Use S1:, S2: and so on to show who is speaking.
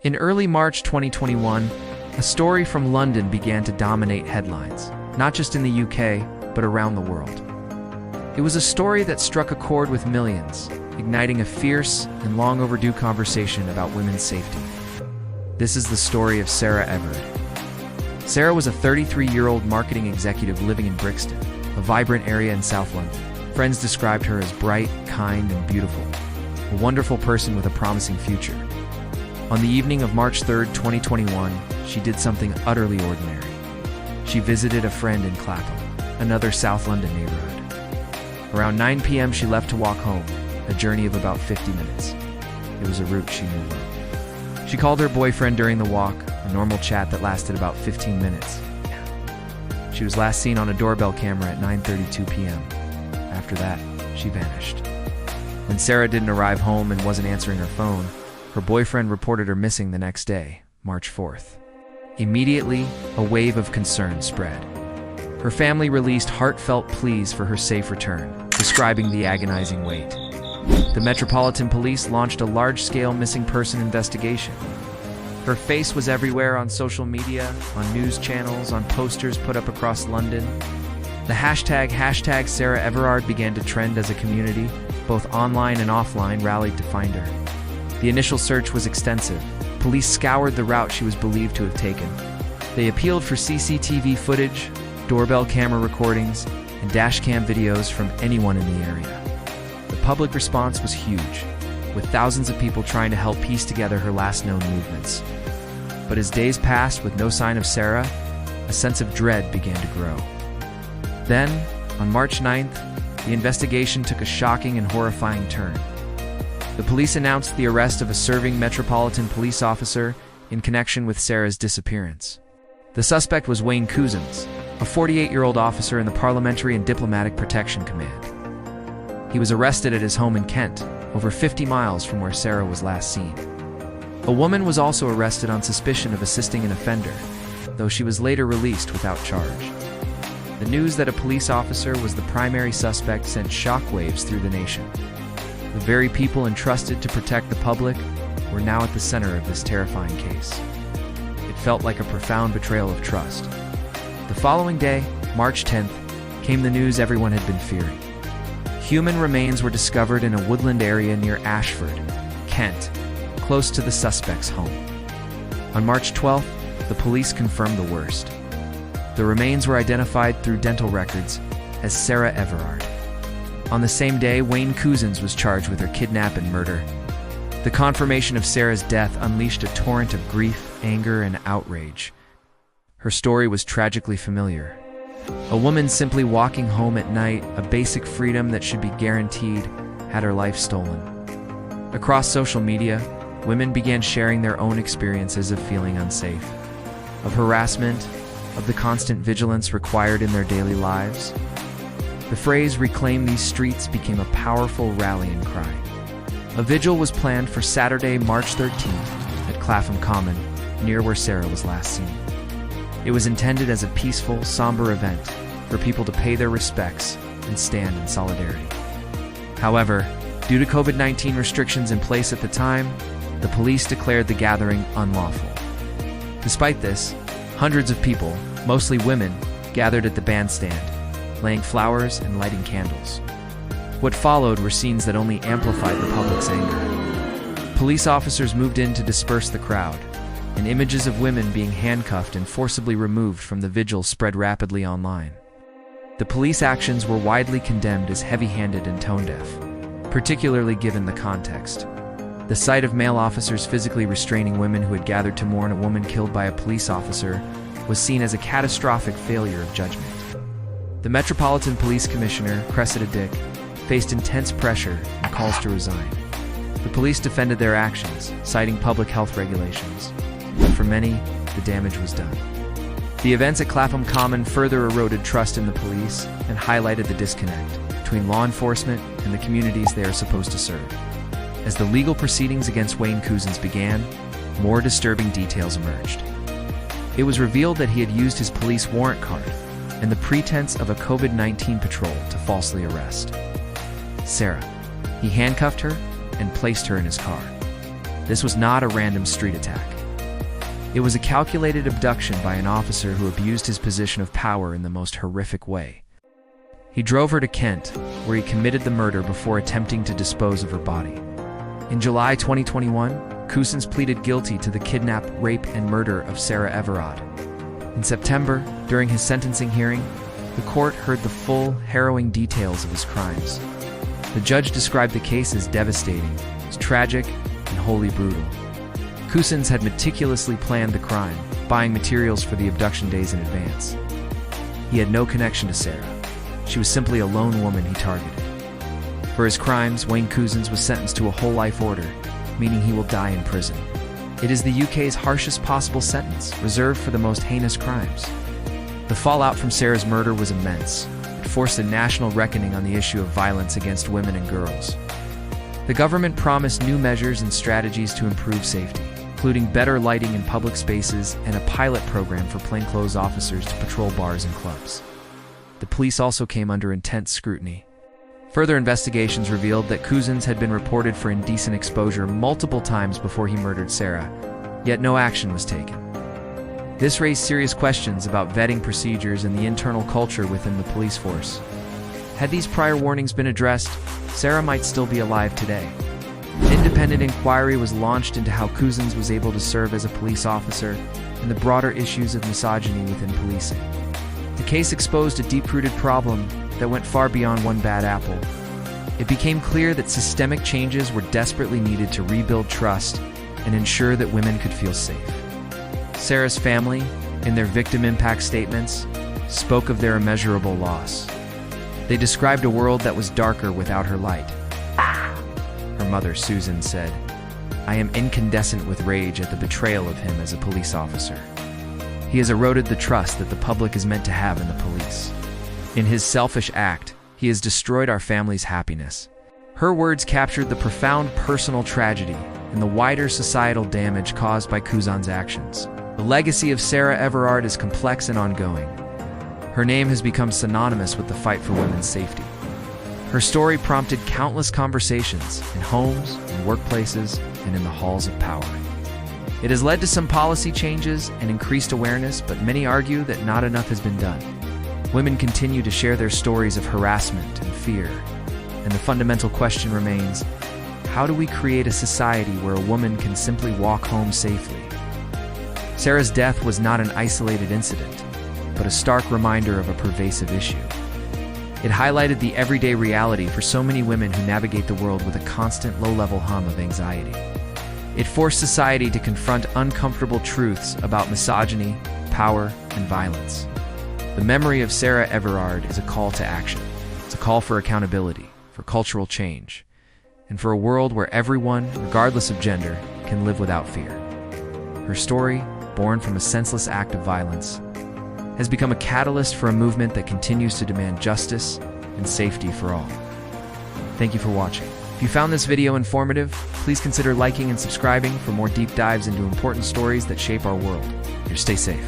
S1: In early March 2021, a story from London began to dominate headlines, not just in the UK, but around the world. It was a story that struck a chord with millions, igniting a fierce and long overdue conversation about women's safety. This is the story of Sarah Everard. Sarah was a 33-year-old marketing executive living in Brixton, a vibrant area in South London. Friends described her as bright, kind, and beautiful, a wonderful person with a promising future. On the evening of March 3, 2021, she did something utterly ordinary. She visited a friend in Clapham, another South London neighborhood. Around 9 p.m. she left to walk home, a journey of about 50 minutes. It was a route she knew well. She called her boyfriend during the walk, a normal chat that lasted about 15 minutes. She was last seen on a doorbell camera at 9:32 p.m. After that, she vanished. When Sarah didn't arrive home and wasn't answering her phone, her boyfriend reported her missing the next day, March 4th. Immediately, a wave of concern spread. Her family released heartfelt pleas for her safe return, describing the agonizing wait. The Metropolitan Police launched a large-scale missing person investigation. Her face was everywhere on social media, on news channels, on posters put up across London. The hashtag Sarah Everard began to trend as a community, both online and offline rallied to find her. The initial search was extensive. Police scoured the route she was believed to have taken. They appealed for CCTV footage, doorbell camera recordings, and dashcam videos from anyone in the area. The public response was huge, with thousands of people trying to help piece together her last known movements. But as days passed with no sign of Sarah, a sense of dread began to grow. Then, on March 9th, the investigation took a shocking and horrifying turn. The police announced the arrest of a serving Metropolitan Police officer in connection with Sarah's disappearance. The suspect was Wayne Couzens, a 48-year-old officer in the Parliamentary and Diplomatic Protection Command. He was arrested at his home in Kent, over 50 miles from where Sarah was last seen. A woman was also arrested on suspicion of assisting an offender, though she was later released without charge. The news that a police officer was the primary suspect sent shockwaves through the nation. The very people entrusted to protect the public were now at the center of this terrifying case. It felt like a profound betrayal of trust. The following day, March 10th, came the news everyone had been fearing. Human remains were discovered in a woodland area near Ashford, Kent, close to the suspect's home. On March 12th, the police confirmed the worst. The remains were identified through dental records as Sarah Everard. On the same day, Wayne Couzens was charged with her kidnap and murder. The confirmation of Sarah's death unleashed a torrent of grief, anger, and outrage. Her story was tragically familiar. A woman simply walking home at night, a basic freedom that should be guaranteed, had her life stolen. Across social media, women began sharing their own experiences of feeling unsafe, of harassment, of the constant vigilance required in their daily lives. The phrase "reclaim these streets" became a powerful rallying cry. A vigil was planned for Saturday, March 13th at Clapham Common, near where Sarah was last seen. It was intended as a peaceful, somber event for people to pay their respects and stand in solidarity. However, due to COVID-19 restrictions in place at the time, the police declared the gathering unlawful. Despite this, hundreds of people, mostly women, gathered at the bandstand, laying flowers and lighting candles. What followed were scenes that only amplified the public's anger. Police officers moved in to disperse the crowd, and images of women being handcuffed and forcibly removed from the vigil spread rapidly online. The police actions were widely condemned as heavy-handed and tone-deaf, particularly given the context. The sight of male officers physically restraining women who had gathered to mourn a woman killed by a police officer was seen as a catastrophic failure of judgment. The Metropolitan Police Commissioner, Cressida Dick, faced intense pressure and calls to resign. The police defended their actions, citing public health regulations. But for many, the damage was done. The events at Clapham Common further eroded trust in the police and highlighted the disconnect between law enforcement and the communities they are supposed to serve. As the legal proceedings against Wayne Couzens began, more disturbing details emerged. It was revealed that he had used his police warrant card and the pretense of a COVID-19 patrol to falsely arrest Sarah. He handcuffed her and placed her in his car. This was not a random street attack. It was a calculated abduction by an officer who abused his position of power in the most horrific way. He drove her to Kent, where he committed the murder before attempting to dispose of her body. In July 2021, Couzens pleaded guilty to the kidnap, rape, and murder of Sarah Everard. In September, during his sentencing hearing, the court heard the full, harrowing details of his crimes. The judge described the case as devastating, as tragic, and wholly brutal. Couzens had meticulously planned the crime, buying materials for the abduction days in advance. He had no connection to Sarah. She was simply a lone woman he targeted. For his crimes, Wayne Couzens was sentenced to a whole life order, meaning he will die in prison. It is the UK's harshest possible sentence, reserved for the most heinous crimes. The fallout from Sarah's murder was immense. It forced a national reckoning on the issue of violence against women and girls. The government promised new measures and strategies to improve safety, including better lighting in public spaces and a pilot program for plainclothes officers to patrol bars and clubs. The police also came under intense scrutiny. Further investigations revealed that Couzens had been reported for indecent exposure multiple times before he murdered Sarah, yet no action was taken. This raised serious questions about vetting procedures and the internal culture within the police force. Had these prior warnings been addressed, Sarah might still be alive today. An independent inquiry was launched into how Couzens was able to serve as a police officer and the broader issues of misogyny within policing. The case exposed a deep-rooted problem that went far beyond one bad apple. It became clear that systemic changes were desperately needed to rebuild trust and ensure that women could feel safe. Sarah's family, in their victim impact statements, spoke of their immeasurable loss. They described a world that was darker without her light. Her mother, Susan, said, "I am incandescent with rage at the betrayal of him as a police officer. He has eroded the trust that the public is meant to have in the police. In his selfish act, he has destroyed our family's happiness." Her words captured the profound personal tragedy and the wider societal damage caused by Couzens' actions. The legacy of Sarah Everard is complex and ongoing. Her name has become synonymous with the fight for women's safety. Her story prompted countless conversations in homes, in workplaces, and in the halls of power. It has led to some policy changes and increased awareness, but many argue that not enough has been done. Women continue to share their stories of harassment and fear, and the fundamental question remains, how do we create a society where a woman can simply walk home safely? Sarah's death was not an isolated incident, but a stark reminder of a pervasive issue. It highlighted the everyday reality for so many women who navigate the world with a constant low-level hum of anxiety. It forced society to confront uncomfortable truths about misogyny, power, and violence. The memory of Sarah Everard is a call to action. It's a call for accountability, for cultural change, and for a world where everyone, regardless of gender, can live without fear. Her story, born from a senseless act of violence, has become a catalyst for a movement that continues to demand justice and safety for all. Thank you for watching. If you found this video informative, please consider liking and subscribing for more deep dives into important stories that shape our world. Stay safe.